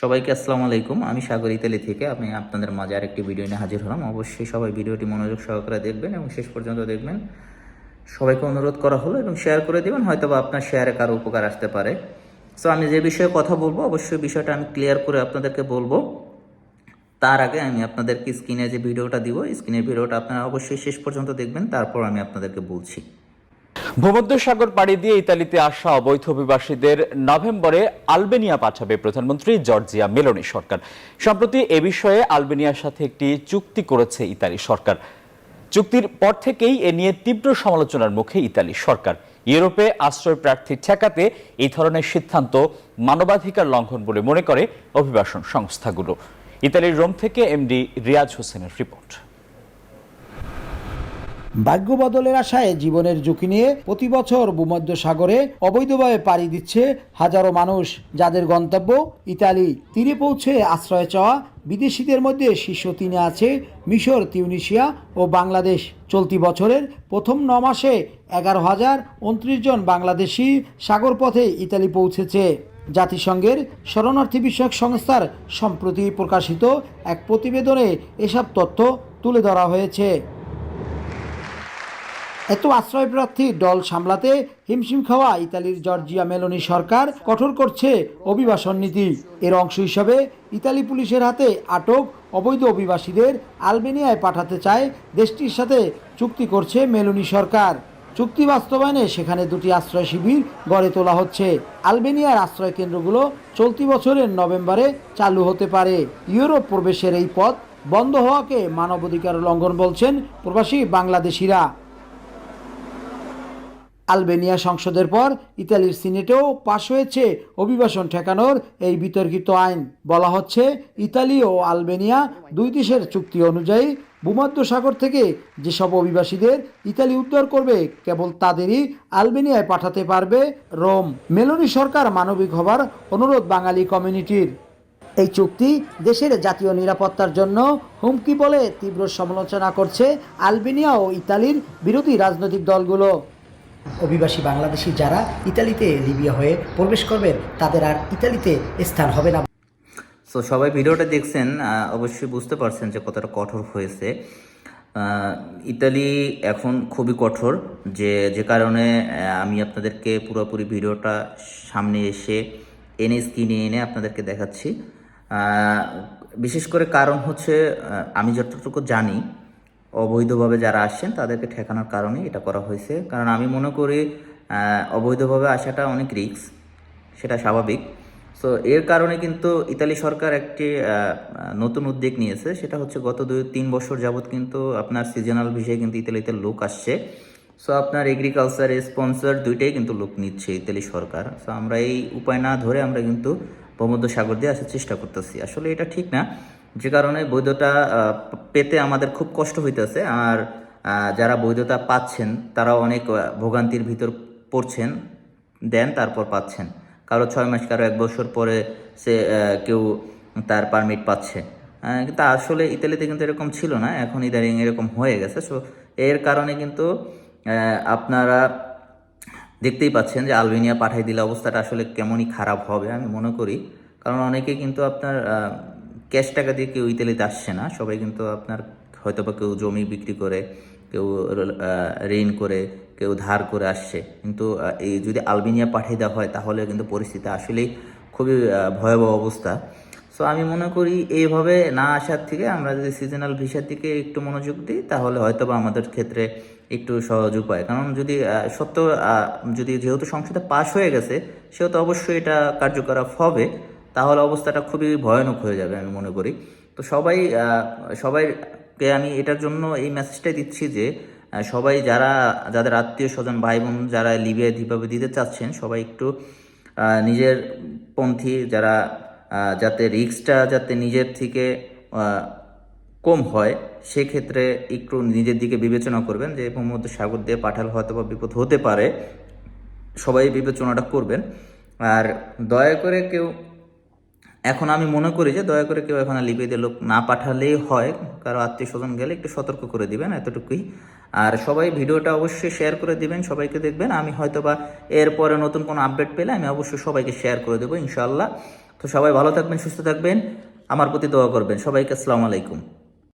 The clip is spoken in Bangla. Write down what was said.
সবাইকে আসসালামু আলাইকুম। আমি সাগর ইতালি থেকে আমি আপনাদের মাঝে আরেকটি ভিডিও নিয়ে হাজির হলাম। অবশ্যই সবাই ভিডিওটি মনোযোগ সহকারে দেখবেন এবং শেষ পর্যন্ত দেখবেন। সবাইকে অনুরোধ করা হলো এবং শেয়ার করে দেবেন, হয়তো বা আপনার শেয়ারে কারো উপকার আসতে পারে। সো আমি যে বিষয়ে কথা বলবো অবশ্যই বিষয়টা আমি ক্লিয়ার করে আপনাদেরকে বলবো। তার আগে আমি আপনাদেরকে স্ক্রিনে যে ভিডিওটা দিব, স্ক্রিনের ভিডিওটা আপনারা অবশ্যই শেষ পর্যন্ত দেখবেন, তারপর আমি আপনাদেরকে বলছি। ভূমধ্যসাগর পাড়ি দিয়ে ইতালিতে আসা অবৈধ অভিবাসীদের নভেম্বরে আলবেনিয়া পাঠাবে প্রধানমন্ত্রী জর্জিয়া মেলোনি সরকার। সম্প্রতি এ বিষয়ে আলবেনিয়ার সাথে একটি চুক্তি করেছে ইতালি সরকার। চুক্তির পর থেকেই এ নিয়ে তীব্র সমালোচনার মুখে ইতালি সরকার। ইউরোপে আশ্রয় প্রার্থী ঠেকাতে এই ধরনের সিদ্ধান্ত মানবাধিকার লঙ্ঘন বলে মনে করে অভিবাসন সংস্থাগুলো। ইতালির রোম থেকে এমডি রিয়াজ হোসেনের রিপোর্ট। ভাগ্য বদলের আশায় জীবনের ঝুঁকি নিয়ে প্রতি বছর ভূমধ্যসাগরে অবৈধভাবে পাড়ি দিচ্ছে হাজারো মানুষ, যাদের গন্তব্য ইতালি। তীরে পৌঁছে আশ্রয় চাওয়া বিদেশিদের মধ্যে শীর্ষ 3-এ আছে মিশর, তিউনিসিয়া ও বাংলাদেশ। চলতি বছরের প্রথম 9 মাসে 11,029 জন বাংলাদেশি সাগরপথে ইতালি পৌঁছেছে। জাতিসংঘের শরণার্থী বিষয়ক সংস্থার সম্প্রতি প্রকাশিত এক প্রতিবেদনে এসব তথ্য তুলে ধরা হয়েছে। এত আশ্রয়প্রার্থীর দল সামলাতে হিমশিম খাওয়া ইতালির জর্জিয়া মেলোনি সরকার কঠোর করছে অভিবাসন নীতি। এর অংশ হিসাবে ইতালি পুলিশের হাতে আটক অবৈধ অভিবাসীদের আলবেনিয়ায় পাঠাতে চায় দেশটির সাথে চুক্তি করছে মেলোনি সরকার। চুক্তি বাস্তবায়নে সেখানে 2টি আশ্রয় শিবির গড়ে তোলা হচ্ছে। আলবেনিয়ার আশ্রয় কেন্দ্রগুলো চলতি বছরের নভেম্বরে চালু হতে পারে। ইউরোপ প্রবেশের এই পথ বন্ধ হওয়াকে মানবাধিকার লঙ্ঘন বলছেন প্রবাসী বাংলাদেশিরা। আলবেনিয়া সংসদের পর ইতালির সিনেটেও পাশ হয়েছে অভিবাসন ঠেকানোর এই বিতর্কিত আইন। বলা হচ্ছে, ইতালি ও আলবেনিয়া দুই দেশের চুক্তি অনুযায়ী ভূমধ্যসাগর থেকে যেসব অভিবাসীদের ইতালি উদ্ধার করবে কেবল তাদেরই আলবেনিয়ায় পাঠাতে পারবে রোম। মেলোনি সরকার মানবিক হবার অনুরোধ বাঙালি কমিউনিটির। এই চুক্তি দেশের জাতীয় নিরাপত্তার জন্য হুমকি বলে তীব্র সমালোচনা করছে আলবেনিয়া ও ইতালির বিরোধী রাজনৈতিক দলগুলো। অভিবাসী বাংলাদেশি যারা ইতালিতে লিবিয়া হয়ে প্রবেশ করবেন তাদের আর ইতালিতে স্থান হবে না। সো সবাই ভিডিওটা দেখছেন, অবশ্যই বুঝতে পারছেন যে কতটা কঠোর হয়েছে। ইতালি এখন খুবই কঠোর, যে কারণে আমি আপনাদেরকে পুরোপুরি ভিডিওটা সামনে এনে স্ক্রিনে এনে আপনাদেরকে দেখাচ্ছি। বিশেষ করে কারণ হচ্ছে, আমি যতটুকু জানি অবৈধভাবে যারা আসছেন তাদেরকে ঠেকানোর কারণে এটা করা হয়েছে। কারণ আমি মনে করি অবৈধভাবে আসাটা অনেক রিস্ক, সেটা স্বাভাবিক। সো এর কারণে কিন্তু ইতালি সরকার একটি নতুন উদ্যোগ নিয়েছে, সেটা হচ্ছে গত 2-3 বছর যাবৎ কিন্তু আপনার সিজনাল ভিসায় কিন্তু ইতালিতে লোক আসছে। সো আপনার এগ্রিকালচার স্পন্সর দুইটাই কিন্তু লোক নিচ্ছে ইতালি সরকার। সো আমরা এই উপায় না ধরে আমরা কিন্তু ভূমধ্যসাগর দিয়ে আসার চেষ্টা করতেছি। আসলে এটা ঠিক না, যে কারণে বৈধতা পেতে আমাদের খুব কষ্ট হইতেছে। আর যারা বৈধতা পাচ্ছেন তারাও অনেক ভোগান্তির ভিতর পড়ছেন, দেন তারপর পাচ্ছেন। কারো 6 মাস, কারো 1 বছর পরে সে কেউ তার পারমিট পাচ্ছে। কিন্তু আসলে ইতালিতে কিন্তু এরকম ছিল না, এখন ইদানিং এরকম হয়ে গেছে। সো এর কারণে কিন্তু আপনারা দেখতেই পাচ্ছেন যে আলবেনিয়া পাঠিয়ে দিলে অবস্থাটা আসলে কেমনই খারাপ হবে আমি মনে করি। কারণ অনেকে কিন্তু আপনার ক্যাশ টাকা দিয়ে কেউ ইতালিতে আসছে না, সবাই কিন্তু আপনার হয়তো বা কেউ জমি বিক্রি করে, কেউ ঋণ করে, কেউ ধার করে আসছে। কিন্তু এই যদি আলবেনিয়া পাঠিয়ে দেওয়া হয় তাহলে কিন্তু পরিস্থিতি আসলেই খুবই ভয়াবহ অবস্থা। সো আমি মনে করি এইভাবে না আসার থেকে আমরা যদি সিজনাল ভিসার দিকে একটু মনোযোগ দিই তাহলে হয়তো বা আমাদের ক্ষেত্রে একটু সহজ উপায়। কারণ যদি যেহেতু সংসদে পাশ হয়ে গেছে সেহেতু অবশ্যই এটা কার্যকর হবে, তাহলে অবস্থাটা খুবই ভয়ানক হয়ে যাবে আমি মনে করি। তো সবাইকে আমি এটার জন্য এই মেসেজটাই দিচ্ছি যে সবাই যাদের আত্মীয় স্বজন ভাই বোন যারা লিবিয়ায় যেভাবে দিতে চাচ্ছেন, সবাই একটু নিজের পন্থী যাতে রিস্কটা যাতে নিজের থেকে কম হয়, সেক্ষেত্রে একটু নিজের দিকে বিবেচনা করবেন যে ভূমধ্যসাগর দিয়ে পাঠালে হয়তো বা বিপদ হতে পারে। সবাই বিবেচনাটা করবেন। আর দয়া করে কেউ, এখন আমি মনে করি যে দয়া করে কেউ এখন লিবিয়াতে লোক না পাঠালেই হয়। কারো আত্মীয় স্বজন গেলে একটু সতর্ক করে দিবেন, এতটুকুই। আর সবাই ভিডিওটা অবশ্যই শেয়ার করে দিবেন, সবাইকে দেখবেন। আমি হয়তো বা এরপরে নতুন কোনো আপডেট পেলে আমি অবশ্যই সবাইকে শেয়ার করে দেবো ইনশাআল্লাহ। তো সবাই ভালো থাকবেন, সুস্থ থাকবেন, আমার প্রতি দোয়া করবেন। সবাইকে আসসালামু আলাইকুম।